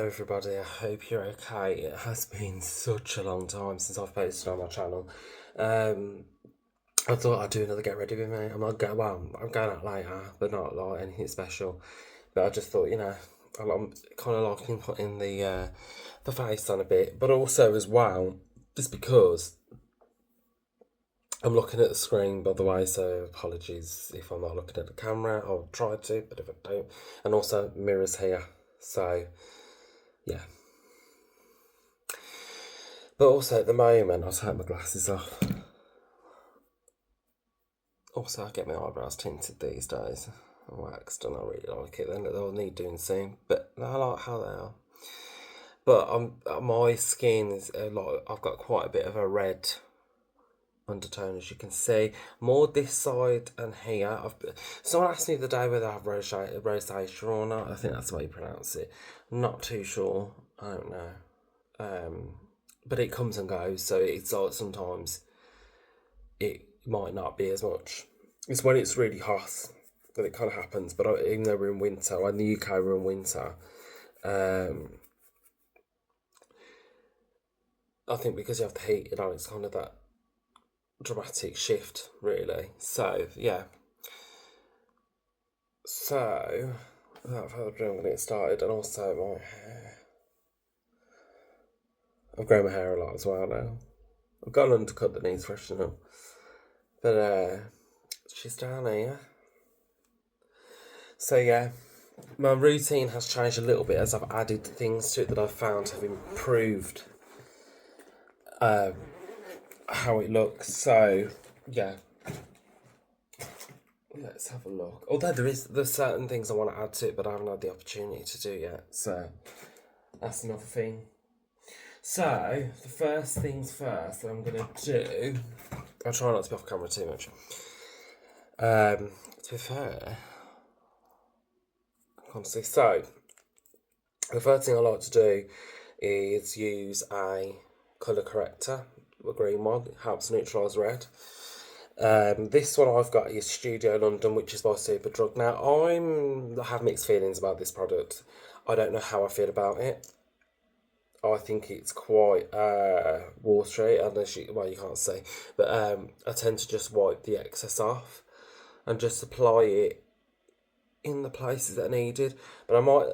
Hello everybody, I hope you're okay. It has been such a long time since I've posted on my channel. I thought I'd do another get ready with me. I'm going out later, but not like anything special. But I just thought, I'm kind of liking putting the face on a bit, but also as well, just because I'm looking at the screen, by the way, so apologies if I'm not looking at the camera. I'll try to, but if I don't. And also, mirrors here, so yeah. But also at the moment, I'll take my glasses off. Also, I get my eyebrows tinted these days. Waxed, and I really like it. They'll need doing soon, but I like how they are. But my skin is a lot. I've got quite a bit of a red undertone, as you can see. More this side and here. Someone asked me the day whether I have rosacea or not. I think that's the way you pronounce it. I'm not too sure. I don't know. But it comes and goes, so it's like sometimes it might not be as much. It's when it's really hot that it kind of happens. But even though we're in winter, in the UK we're in winter, I think because you have the heat, it's kind of that dramatic shift, really. So yeah. So without further ado, I'm going to get started, and also my hair. I've grown my hair a lot as well now. I've got an undercut that needs freshening up, but she's down here. So yeah, my routine has changed a little bit as I've added things to it that I've found have improved how it looks. So yeah, let's have a look. Although there's certain things I want to add to it, but I haven't had the opportunity to do yet. So that's another thing. So the first things first that I'm gonna do. I'll try not to be off camera too much. To be fair, honestly, so the first thing I like to do is use a colour corrector, a green one. It helps neutralise red. This one I've got is Studio London, which is by Superdrug. Now, I have mixed feelings about this product. I don't know how I feel about it. I think it's quite watery, unless you can't see, but I tend to just wipe the excess off and just apply it in the places that are needed. But I might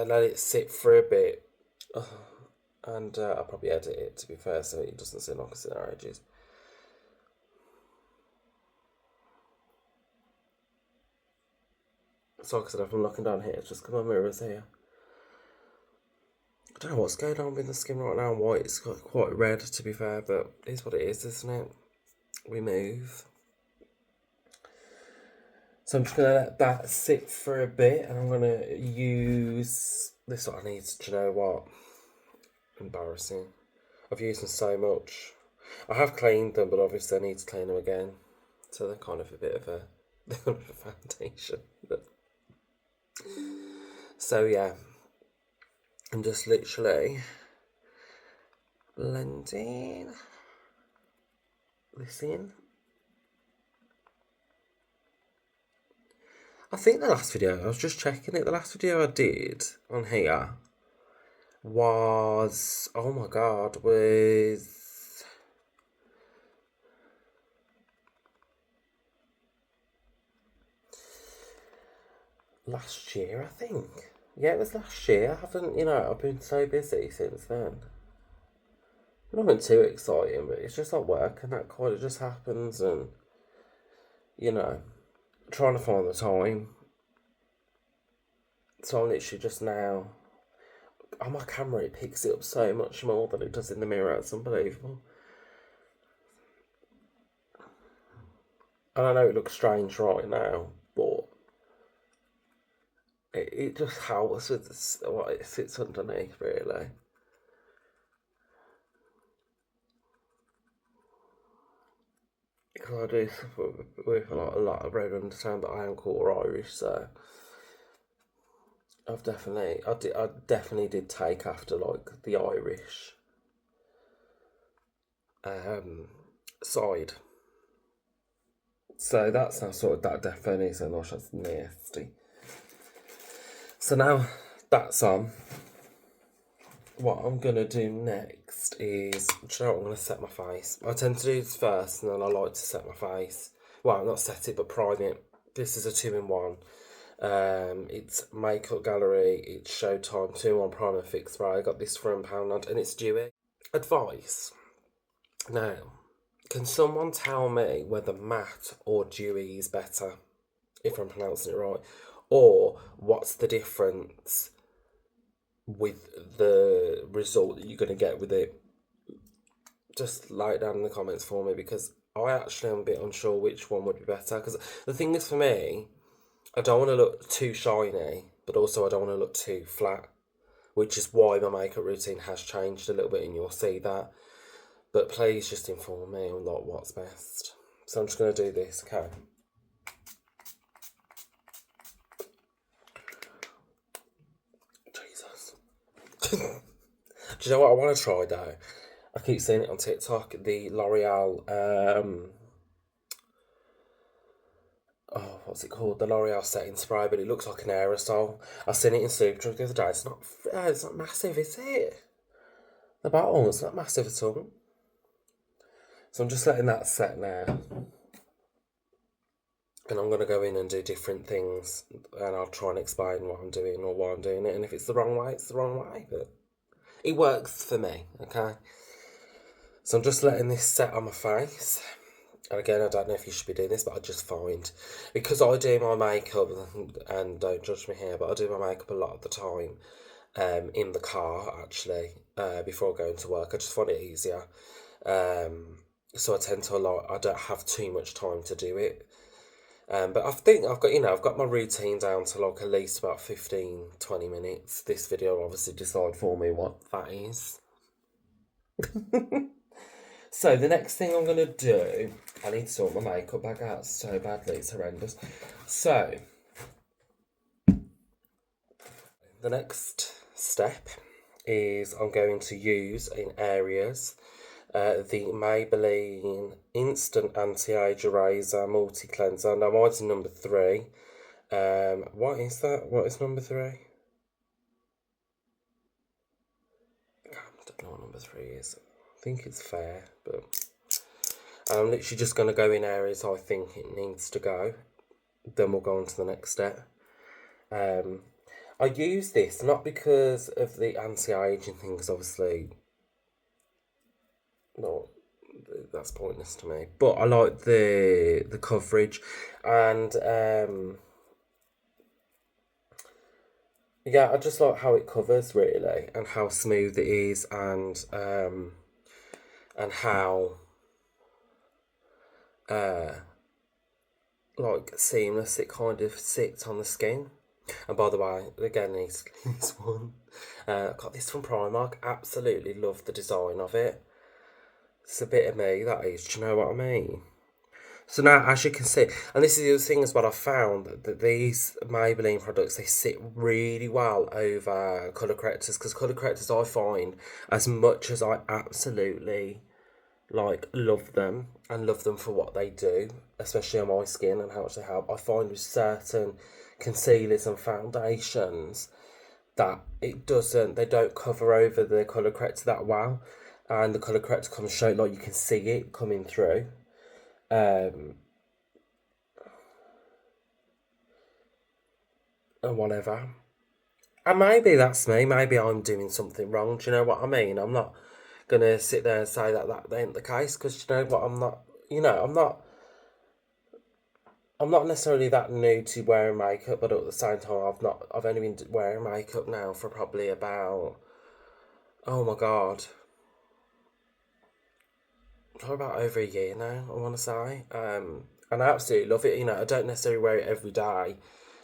let it sit for a bit, and I'll probably edit it, to be fair, so it doesn't seem like it's in our edges. So, like I said, if I'm looking down here, it's just because my mirror's here. I don't know what's going on with the skin right now and why it's got quite red, to be fair, but it's what it is, isn't it? We move. So I'm just going to let that sit for a bit, and I'm going to use this. What I need, do you know what? Embarrassing. I've used them so much. I have cleaned them, but obviously I need to clean them again. So they're kind of a bit of a foundation. But so yeah, I'm just literally blending this in. I think the last video, I was just checking it, the last video I did on here was, oh my god, with last year, I think. Yeah, it was last year. I haven't, I've been so busy since then. Nothing too exciting, but it's just like work and that kind of just happens, and, trying to find the time. So I'm literally just now, on my camera, it picks it up so much more than it does in the mirror. It's unbelievable. And I know it looks strange right now, but it just helps with what it sits underneath, really. Because I do suffer with a lot of red undertone, but I am quarter Irish, so I definitely did take after like the Irish side. So that's now sort of that definitely so much that's nasty. So now that's on. what I'm going to do next is, do you know what, I'm going to set my face. I tend to do this first and then I like to set my face. Well, not set it, but prime it. This is a 2-in-1. It's Makeup Gallery, it's Showtime 2-in-1 Primer Fix Spray. I got this from Poundland and it's dewy. Advice. Now, can someone tell me whether matte or dewy is better, if I'm pronouncing it right? Or what's the difference with the result that you're going to get with it? Just lay it down in the comments for me, because I actually am a bit unsure which one would be better. Because the thing is, for me, I don't want to look too shiny, but also I don't want to look too flat, which is why my makeup routine has changed a little bit, and you'll see that. But please just inform me on what's best. So I'm just going to do this, okay? Jesus. Do you know what I want to try though? I keep seeing it on TikTok, the L'Oreal, what's it called? The L'Oreal setting spray, but it looks like an aerosol. I seen it in Superdrug the other day. It's not massive, is it? The bottle, it's not massive at all. So I'm just letting that set now. And I'm going to go in and do different things, and I'll try and explain what I'm doing or why I'm doing it. And if it's the wrong way, it's the wrong way. But it works for me, okay? So I'm just letting this set on my face. And again, I don't know if you should be doing this, but I just find, because I do my makeup, and don't judge me here, but I do my makeup a lot of the time in the car, actually, before going to work. I just find it easier. So I tend to I don't have too much time to do it. But I think I've got my routine down to like at least about 15-20 minutes. This video will obviously decide for me what that is. So the next thing I'm going to do, I need to sort my makeup bag out so badly, it's horrendous. So, the next step is I'm going to use in areas the Maybelline Instant Anti-Age Eraser Multi Cleanser. Now mine's number 3. What is that? What is number 3? I don't know what number 3 is. I think it's Fair, but I'm literally just going to go in areas I think it needs to go. Then we'll go on to the next step. I use this not because of the anti-aging thing, because obviously, no, that's pointless to me. But I like the coverage, and yeah, I just like how it covers really, and how smooth it is, and how like seamless it kind of sits on the skin. And by the way, again, this one, got this from Primark. Absolutely love the design of it. It's a bit of me, that is. Do you know what I mean? So now, as you can see, and this is the other thing as well, I found that these Maybelline products, they sit really well over colour correctors, because colour correctors, I find, as much as I absolutely love them and love them for what they do, especially on my skin and how much they help, I find with certain concealers and foundations that they don't cover over the colour corrector that well, and the colour corrector comes straight, like you can see it coming through. And whatever. And maybe that's me, maybe I'm doing something wrong, do you know what I mean? I'm not gonna sit there and say that ain't the case, because you know what, I'm not necessarily that new to wearing makeup, but at the same time, I've only been wearing makeup now for probably about, oh my god, for about over a year now, I want to say. And I absolutely love it. I don't necessarily wear it every day.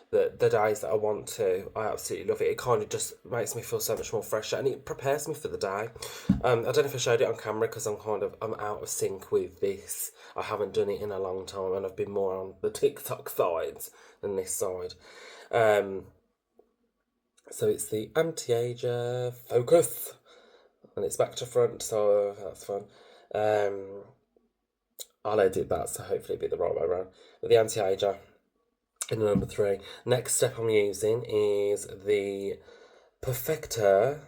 The days that I want to, I absolutely love it. It kind of just makes me feel so much more fresher, and it prepares me for the day. I don't know if I showed it on camera, because I'm out of sync with this. I haven't done it in a long time, and I've been more on the TikTok sides than this side. So it's the Anti-Ager Focus, and it's back to front, so that's fun. I'll edit that, so hopefully it'll be the right way around. But the Anti-Ager in number 3. Next step I'm using is the Perfector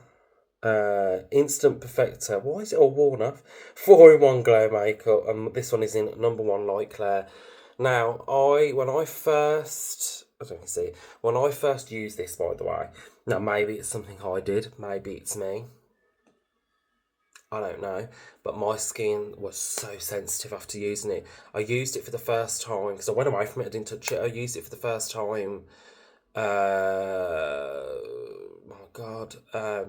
Instant Perfector. Why is it all worn off? 4-in-1 glow makeup, and this one is in #1 Light Clair. Now, when I first, I don't know if you see, when I first used this, by the way, now maybe it's something I did, maybe it's me, I don't know, but my skin was so sensitive after using it. I used it for the first time, because I went away from it, I didn't touch it, I used it for the first time, my God, I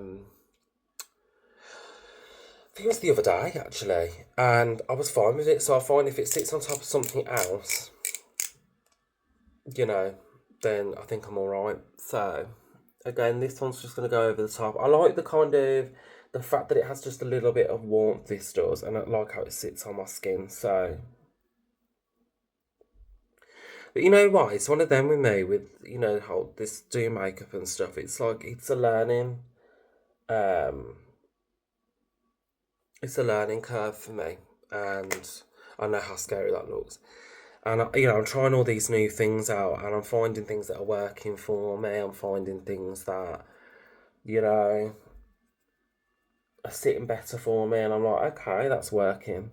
think it was the other day actually, and I was fine with it. So I find if it sits on top of something else, you know, then I think I'm all right. So again, this one's just gonna go over the top. I like the fact that it has just a little bit of warmth. This does, and I like how it sits on my skin. So, but you know what? It's one of them with me with how this doing makeup and stuff. It's like um, it's a learning curve for me, and I know how scary that looks. And I'm trying all these new things out, and I'm finding things that are working for me. I'm finding things that you know are sitting better for me, and I'm like, okay, that's working.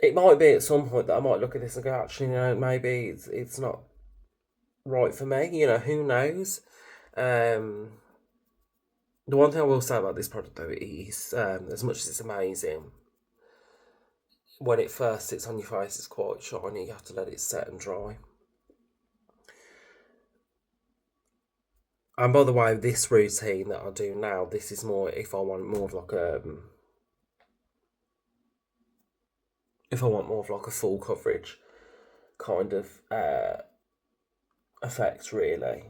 It might be at some point that I might look at this and go, actually, maybe it's not right for me. Who knows? Um, the one thing I will say about this product though is, as much as it's amazing, when it first sits on your face, it's quite shiny. You have to let it set and dry. And by the way, this routine that I do now, this is more if I want more of like a full coverage kind of effect, really.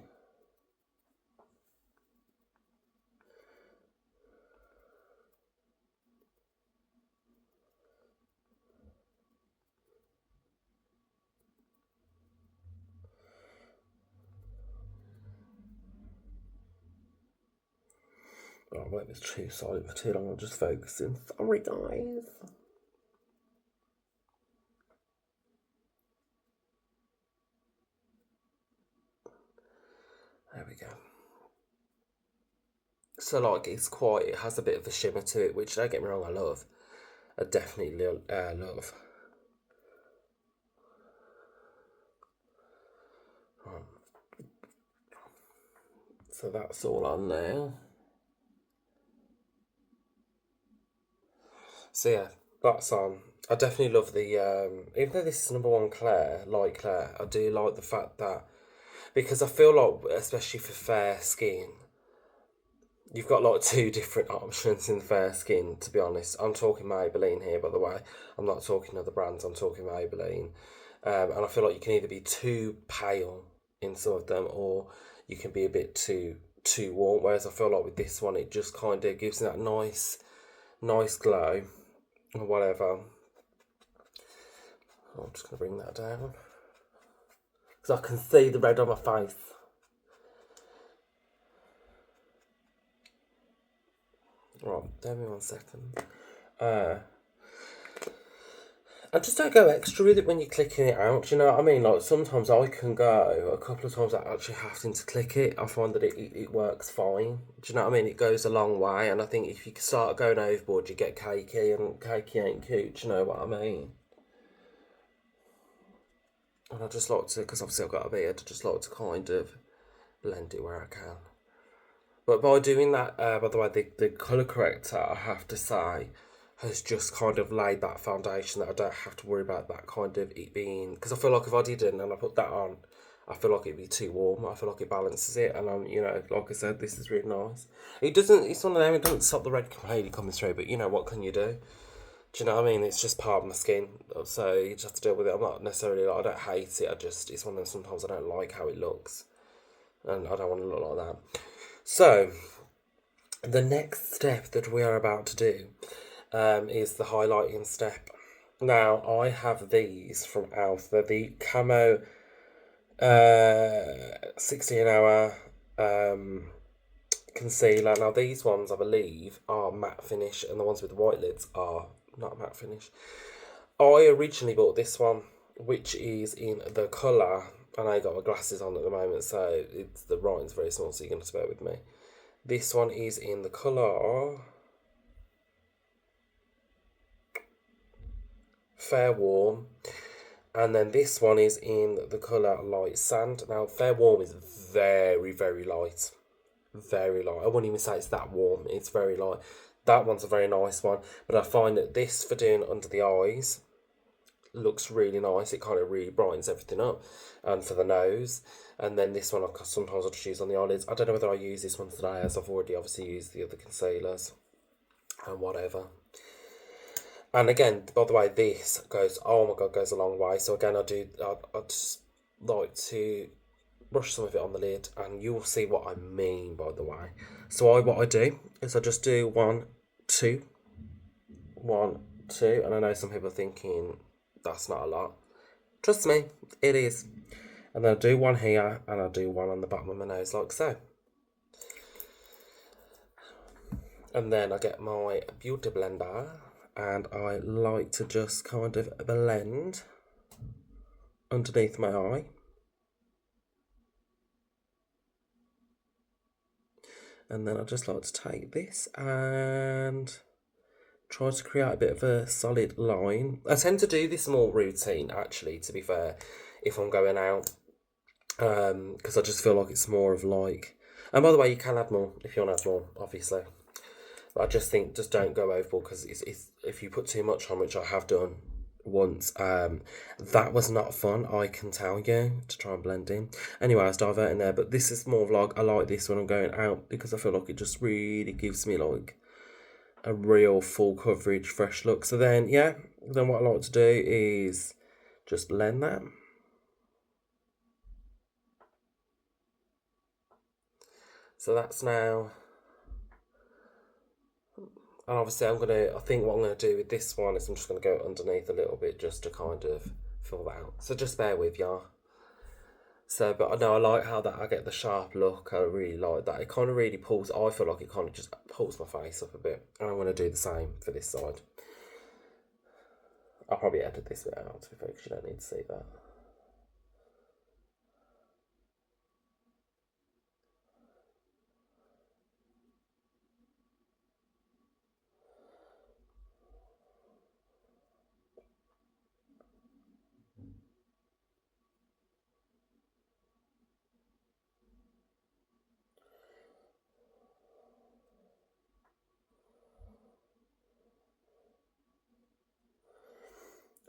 Oh, I won't be too silent for too long. I'm just focusing. Sorry, guys. There we go. So like it has a bit of a shimmer to it, which don't get me wrong, I love. I definitely love. Right. So that's all on now. So yeah, that's on. I definitely love the even though this is #1 Claire, Light Claire, I do like the fact that because I feel like especially for fair skin, you've got like two different options in fair skin, to be honest. I'm talking Maybelline here, by the way. I'm not talking other brands, I'm talking Maybelline. And I feel like you can either be too pale in some of them or you can be a bit too warm. Whereas I feel like with this one it just kind of gives that nice glow or whatever. I'm just gonna bring that down. Because I can see the red on my face. Right, give me 1 second. And just don't go extra with it when you're clicking it out. Do you know what I mean? Like sometimes I can go a couple of times without actually having to click it. I find that it works fine. Do you know what I mean? It goes a long way, and I think if you start going overboard, you get cakey, and cakey ain't cute. Do you know what I mean? And I just like to, because obviously I've got a beard, I just like to kind of blend it where I can. But by doing that, by the way, the colour corrector, I have to say, has just kind of laid that foundation that I don't have to worry about that kind of it being. Because I feel like if I didn't and I put that on, I feel like it'd be too warm. I feel like it balances it, and like I said, this is really nice. It doesn't. It's one of them. It doesn't stop the red completely coming through, but what can you do? Do you know what I mean? It's just part of my skin, so you just have to deal with it. I'm not necessarily like I don't hate it. It's one of them. Sometimes I don't like how it looks, and I don't want to look like that. So the next step that we are about to do is the highlighting step. Now, I have these from Alf. They're the Camo 16 hour concealer. Now, these ones, I believe, are matte finish, and the ones with the white lids are not matte finish. I originally bought this one, which is in the colour, and I got my glasses on at the moment, so the writing's very small, so you're going to have to bear with me. This one is in the colour Fair Warm. And then this one is in the colour Light Sand. Now, Fair Warm is very, very light. Very light. I wouldn't even say it's that warm. It's very light. That one's a very nice one. But I find that this for doing under the eyes looks really nice. It kind of really brightens everything up. And for the nose. And then this one, sometimes I'll just use on the eyelids. I don't know whether I use this one today, as I've already obviously used the other concealers. And whatever. And again, by the way, this goes, oh my god, goes a long way. So again, I just like to brush some of it on the lid, and you'll see what I mean, by the way. So what I do is I just do 1, 2, 1, 2, and I know some people are thinking that's not a lot. Trust me, it is. And then I do one here, and I do one on the bottom of my nose, like so. And then I get my beauty blender, and I like to just kind of blend underneath my eye. And then I just like to take this and try to create a bit of a solid line. I tend to do this more routine, actually, to be fair, if I'm going out, because I just feel like it's more of like, and by the way, you can add more if you want to add more, obviously. But I just think, just don't go overboard, because it's if you put too much on, which I have done once, that was not fun, I can tell you, to try and blend in. Anyway, I was diverting there, but this is more of like, I like this when I'm going out, because I feel like it just really gives me like a real full coverage, fresh look. So then, yeah, then what I like to do is just blend that. So that's now, and obviously I think what I'm going to do with this one is I'm just going to go underneath a little bit just to kind of fill that out. So just bear with y'all. So, but I know I like how that I get the sharp look. I really like that. It kind of really pulls, I feel like it kind of just pulls my face up a bit. And I'm going to do the same for this side. I'll probably edit this bit out, to be fair, because you don't need to see that.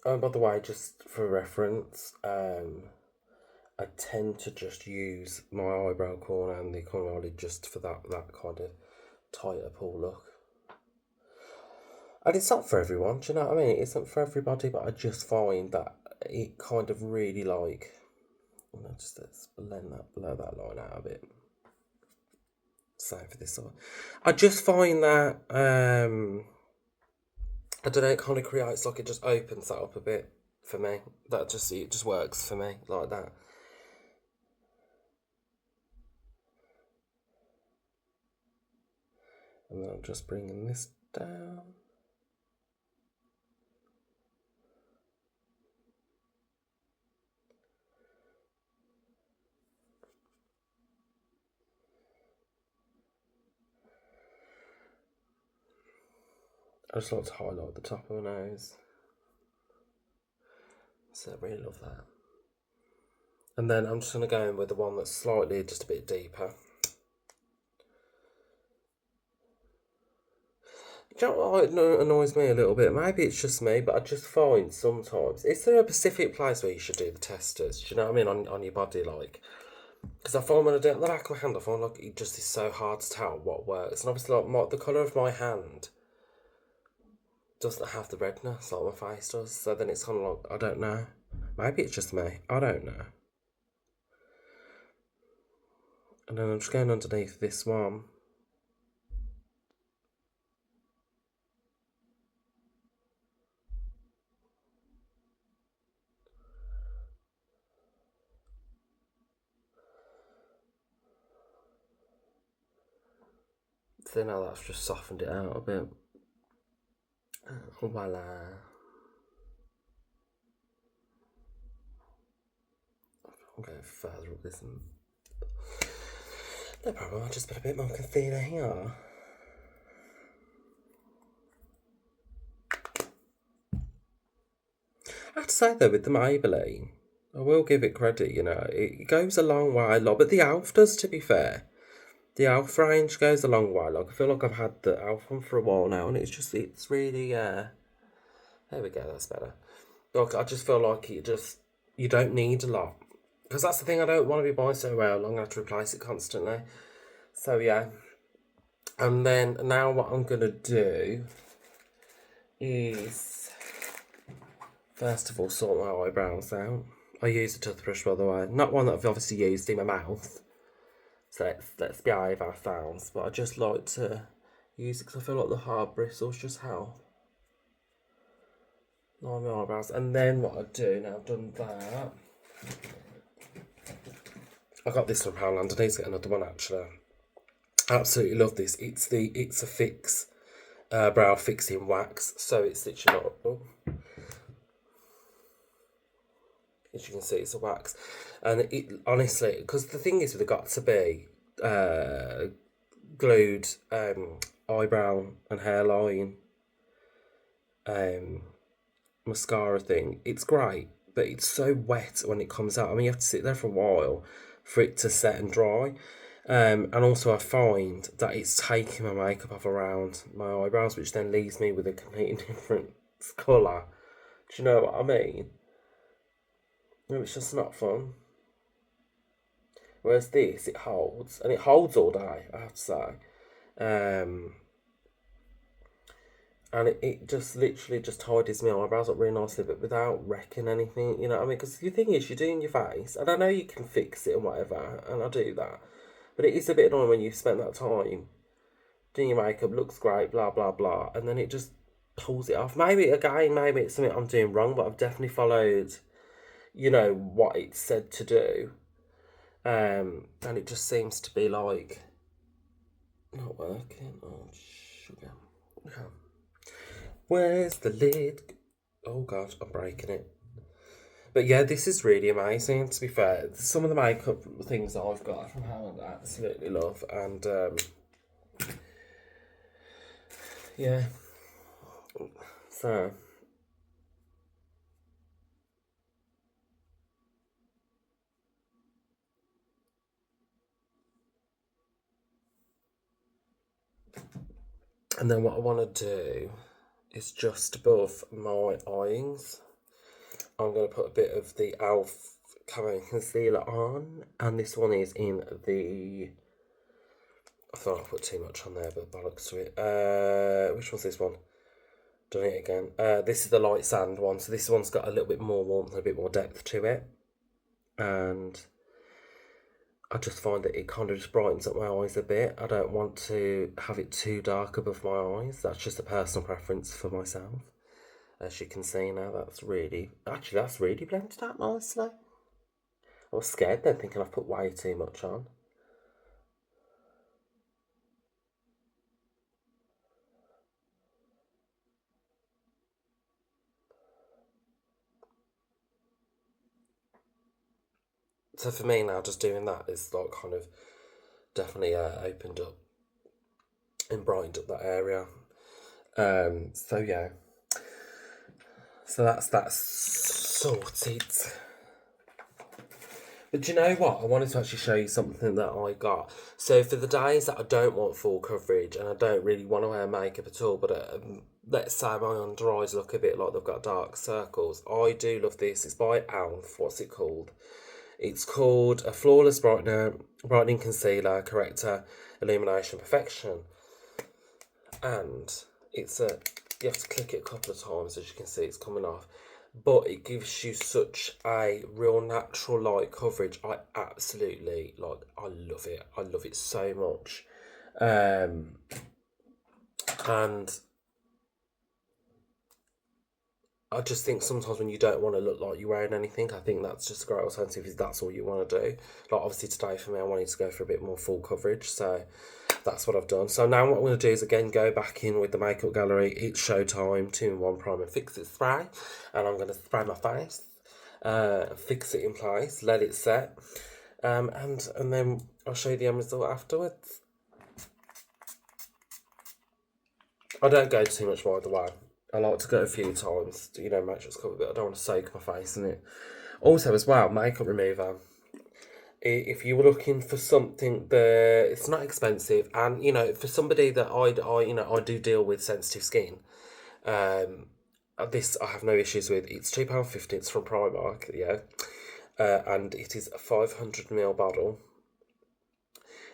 By the way, just for reference, I tend to just use my eyebrow corner and the corner of my lid just for that kind of tighter pull look. And it's not for everyone, do you know what I mean? It isn't for everybody, but I just find that it kind of really like, just let's blend that, blur that line out a bit. Same for this side. I just find that, I don't know, it kind of creates like, it just opens that up a bit for me. It just works for me like that. And then I'm just bringing this down. I just like to highlight the top of my nose. So I really love that. And then I'm just going to go in with the one that's slightly just a bit deeper. Do you know what annoys me a little bit? Maybe it's just me, but I just find sometimes, is there a specific place where you should do the testers? Do you know what I mean? On your body, like, because I find when I do it on the back of my hand, I find like it just is so hard to tell what works. And obviously, like the colour of my hand doesn't have the redness like my face does. So then it's kind of like, I don't know. Maybe it's just me. I don't know. And then I'm just going underneath this one. So now that's just softened it out a bit. Voila. I'm going further up this. No problem, I'll just put a bit more concealer here. I have to say though, with the Maybelline, I will give it credit, you know, it goes a long way, like, but the e.l.f. does, to be fair. The e.l.f. range goes a long way. Like, I feel like I've had the e.l.f. one for a while now, and it's really, there we go, that's better. Like, I just feel like you don't need a lot. Because that's the thing, I don't want to be buying so well, I'm going to have to replace it constantly. So, yeah. And then, now what I'm going to do is, first of all, sort my eyebrows out. I use a toothbrush, by the way. Not one that I've obviously used in my mouth. So let's behave ourselves. But I just like to use it because I feel like the hard bristles just help line my eyebrows. And then what I do, now I've done that, I got this from Poundland. I need to get another one actually. I absolutely love this. It's a fix brow fixing wax. So it's literally not, oh, as you can see, it's a wax, and it honestly, because the thing is with the Got2b glued eyebrow and hairline mascara thing, it's great, but it's so wet when it comes out. I mean, you have to sit there for a while for it to set and dry. And also I find that it's taking my makeup off around my eyebrows, which then leaves me with a completely different colour. Do you know what I mean? No, it's just not fun. Whereas this, it holds, and it holds all day, I have to say. And it just literally just tidies my eyebrows up really nicely, but without wrecking anything, you know what I mean? Because the thing is, you're doing your face, and I know you can fix it and whatever, and I do that, but it is a bit annoying when you've spent that time doing your makeup, looks great, blah, blah, blah, and then it just pulls it off. Maybe, again, maybe it's something I'm doing wrong, but I've definitely followed, you know, what it's said to do. And it just seems to be like not working. Oh sugar. Okay. Where's the lid? Oh god, I'm breaking it. But yeah, this is really amazing, to be fair. Some of the makeup things that I've got from Howard I absolutely love, and yeah. So and then what I want to do is just above my eyes, I'm going to put a bit of the e.l.f. Camo Concealer on, and this one is in the, I thought I put too much on there, but bollocks to it. Which one's this one? Done it again. This is the light sand one, so this one's got a little bit more warmth and a bit more depth to it, and I just find that it kind of just brightens up my eyes a bit. I don't want to have it too dark above my eyes. That's just a personal preference for myself. As you can see now, that's really blended out nicely. I was scared then, thinking I've put way too much on. So for me now, just doing that is like kind of definitely opened up and brightened up that area. So yeah. So that's sorted. But do you know what? I wanted to actually show you something that I got. So for the days that I don't want full coverage and I don't really want to wear makeup at all, but let's say my under eyes look a bit like they've got dark circles, I do love this. It's by e.l.f. What's it called? It's called a Flawless Brightening Concealer Corrector Illumination Perfection. And it's you have to click it a couple of times, as you can see it's coming off, but it gives you such a real natural light coverage. I absolutely I love it so much. And I just think sometimes when you don't want to look like you're wearing anything, I think that's just a great alternative if that's all you want to do. Like obviously today for me, I wanted to go for a bit more full coverage, so that's what I've done. So now what I'm going to do is again go back in with the Makeup Gallery. It's Showtime 2-in-1 Primer Fix It Spray, and I'm going to spray my face, fix it in place, let it set, and then I'll show you the end result afterwards. I don't go too much by the way. I like to go a few times, you know, make sure it's covered, but I don't want to soak my face in it. Also, as well, makeup remover. If you were looking for something that it's not expensive, and you know, for somebody that I do deal with sensitive skin, this I have no issues with. It's £2.50. It's from Primark, yeah, and it is a 500ml bottle.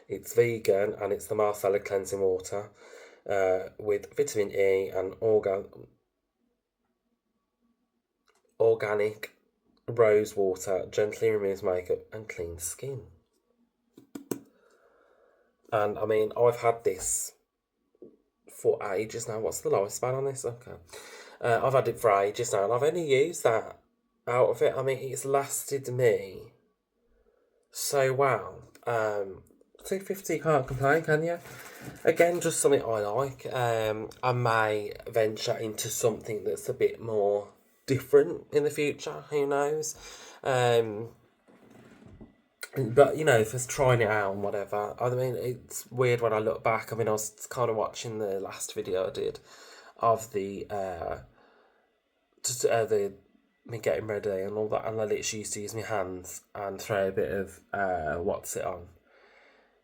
It's vegan and it's the Marcella cleansing water, with vitamin E and organic rose water. Gently removes makeup and cleans skin. And I mean, I've had this for ages now. What's the lifespan on this? Okay. I've had it for ages now, and I've only used that out of it. I mean, it's lasted me so well. £2.50, can't complain, can you? Again, just something I like. I may venture into something that's a bit more different in the future. Who knows? But you know, for trying it out and whatever. I mean, it's weird when I look back. I mean, I was kind of watching the last video I did of the me getting ready and all that, and I literally used to use my hands and throw a bit of what's it on,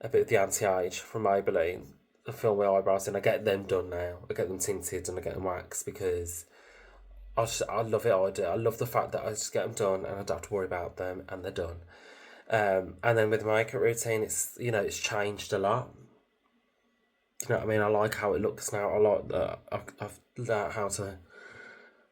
a bit of the anti-age from Maybelline, and fill my eyebrows in. I get them done now. I get them tinted and I get them waxed because I love it. I do. I love the fact that I just get them done and I don't have to worry about them and they're done. And then with my makeup routine, it's, you know, it's changed a lot. You know what I mean? I like how it looks now. I like that I've learned how to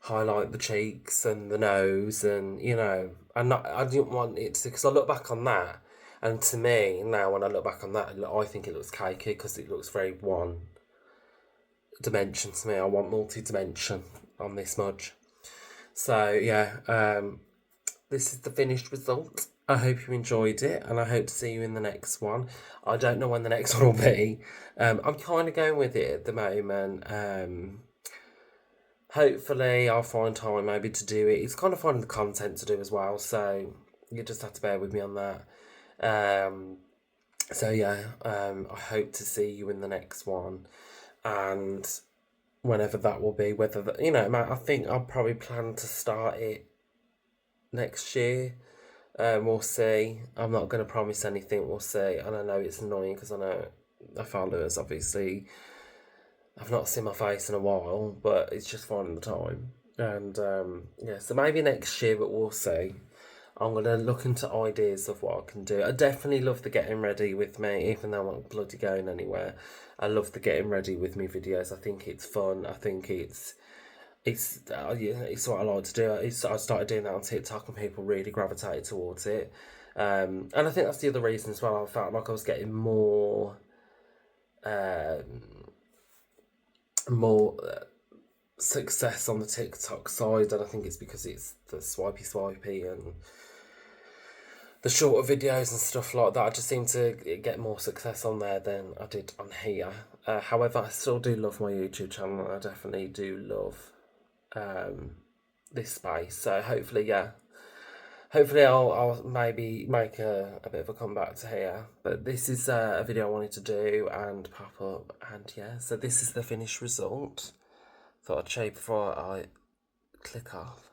highlight the cheeks and the nose, and you know, I didn't want it to, because I look back on that, and to me now when I look back on that, I think it looks cakey because it looks very one dimension to me. I want multi-dimension on this smudge. So yeah, this is the finished result. I hope you enjoyed it, and I hope to see you in the next one. I don't know when the next one will be. I'm kind of going with it at the moment. Hopefully I'll find time maybe to do it. It's kind of finding the content to do as well, so you just have to bear with me on that. So yeah, I hope to see you in the next one, and whenever that will be, whether you know, I think I'll probably plan to start it next year. We'll see. I'm not going to promise anything. We'll see. And I know it's annoying because I know our followers, obviously, I've not seen my face in a while, but it's just finding the time. And yeah, so maybe next year, but we'll see. I'm going to look into ideas of what I can do. I definitely love the getting ready with me, even though I'm not bloody going anywhere. I love the getting ready with me videos. I think it's fun. I think it's yeah, it's what I like to do. I started doing that on TikTok and people really gravitated towards it. And I think that's the other reason as well. I felt like I was getting more success on the TikTok side, and I think it's because it's the swipey and the shorter videos and stuff like that. I just seem to get more success on there than I did on here. However, I still do love my YouTube channel, and I definitely do love this space. So hopefully, yeah. Hopefully I'll maybe make a bit of a comeback to here. But this is a video I wanted to do and pop up. And yeah, so this is the finished result. Thought I'd show you before I click off.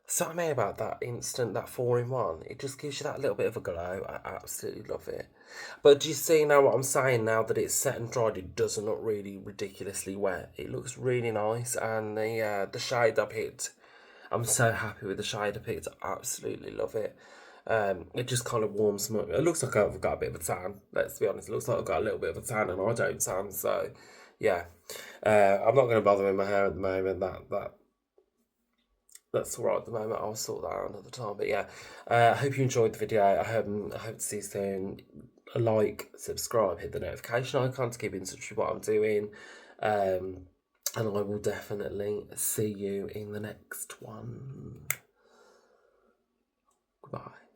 So I mean about that instant, that 4-in-1, it just gives you that little bit of a glow. I absolutely love it. But do you see now what I'm saying? Now that it's set and dried, it doesn't look really ridiculously wet. It looks really nice, and the shade I picked, I'm so happy with the shade I picked. I absolutely love it. It just kind of warms me. It looks like I've got a bit of a tan. Let's be honest. It looks like I've got a little bit of a tan, and I don't tan. So yeah, I'm not going to bother with my hair at the moment. That's all right at the moment. I'll sort that out another time. But yeah, I hope you enjoyed the video. I hope to see you soon. Like, subscribe, hit the notification icon to keep in touch with what I'm doing. And I will definitely see you in the next one. Goodbye.